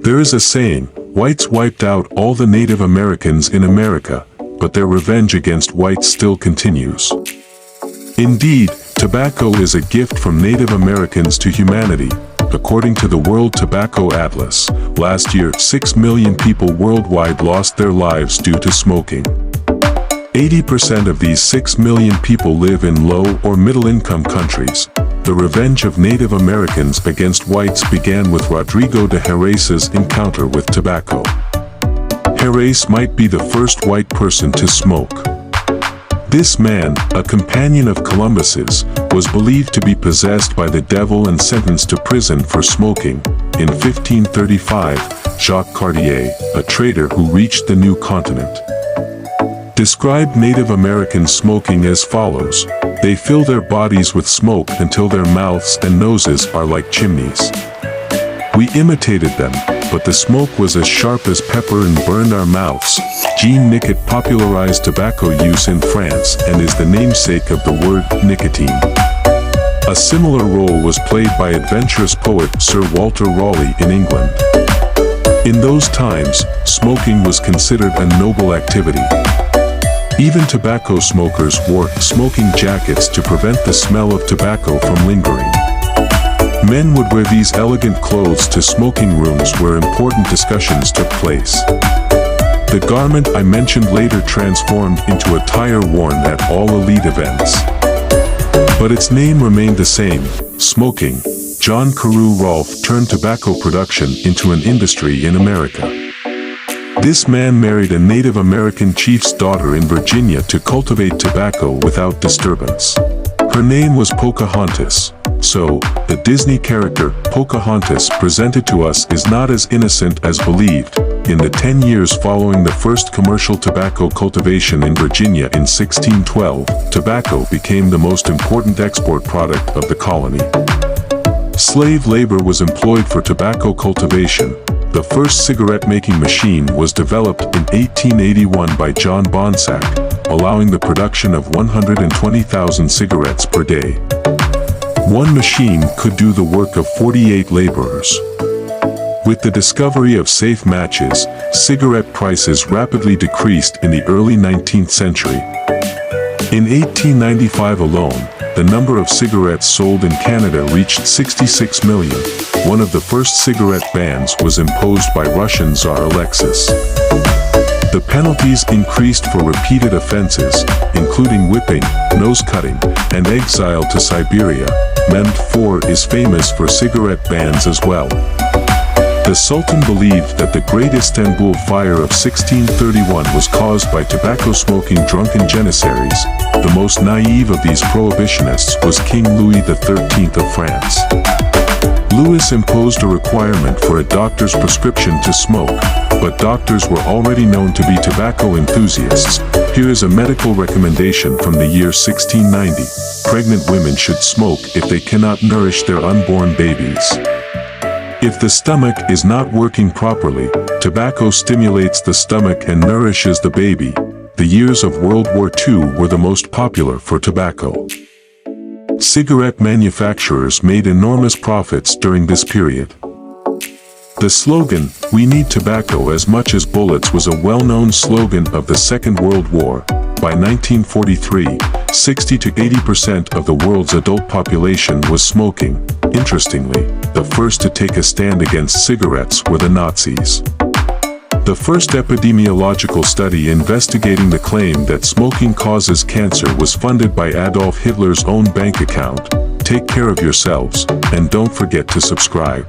There is a saying, whites wiped out all the Native Americans in America, but their revenge against whites still continues. Indeed, tobacco is a gift from Native Americans to humanity. According to the World Tobacco Atlas, last year 6 million people worldwide lost their lives due to smoking. 80% of these 6 million people live in low or middle-income countries. The revenge of Native Americans against whites began with Rodrigo de Jerez's encounter with tobacco. Jerez might be the first white person to smoke. This man, a companion of Columbus's, was believed to be possessed by the devil and sentenced to prison for smoking. In 1535, Jacques Cartier, a trader who reached the new continent, described Native American smoking as follows: they fill their bodies with smoke until their mouths and noses are like chimneys. We imitated them, but the smoke was as sharp as pepper and burned our mouths. Jean Nicot popularized tobacco use in France and is the namesake of the word nicotine. A similar role was played by adventurous poet Sir Walter Raleigh in England. In those times, smoking was considered a noble activity. Even tobacco smokers wore smoking jackets to prevent the smell of tobacco from lingering. Men would wear these elegant clothes to smoking rooms where important discussions took place. The garment I mentioned later transformed into attire worn at all elite events. But its name remained the same: smoking. John Carew Rolfe turned tobacco production into an industry in America. This man married a Native American chief's daughter in Virginia to cultivate tobacco without disturbance. Her name was Pocahontas. So, the Disney character, Pocahontas, presented to us is not as innocent as believed. In the 10 years following the first commercial tobacco cultivation in Virginia in 1612, tobacco became the most important export product of the colony. Slave labor was employed for tobacco cultivation. The first cigarette-making machine was developed in 1881 by John Bonsack, allowing the production of 120,000 cigarettes per day. One machine could do the work of 48 laborers. With the discovery of safe matches, cigarette prices rapidly decreased in the early 19th century. In 1895 alone, the number of cigarettes sold in Canada reached 66 million. One of the first cigarette bans was imposed by Russian Tsar Alexis. The penalties increased for repeated offenses, including whipping, nose-cutting, and exile to Siberia. Mehmed IV is famous for cigarette bans as well. The Sultan believed that the Great Istanbul Fire of 1631 was caused by tobacco-smoking drunken janissaries. The most naive of these prohibitionists was King Louis XIII of France. Louis imposed a requirement for a doctor's prescription to smoke, but doctors were already known to be tobacco enthusiasts. Here is a medical recommendation from the year 1690. Pregnant women should smoke if they cannot nourish their unborn babies. If the stomach is not working properly, tobacco stimulates the stomach and nourishes the baby. The years of World War II were the most popular for tobacco. Cigarette manufacturers made enormous profits during this period. The slogan, "We need tobacco as much as bullets," was a well-known slogan of the Second World War. By 1943, 60 to 80% of the world's adult population was smoking. Interestingly, the first to take a stand against cigarettes were the Nazis. The first epidemiological study investigating the claim that smoking causes cancer was funded by Adolf Hitler's own bank account. Take care of yourselves, and don't forget to subscribe.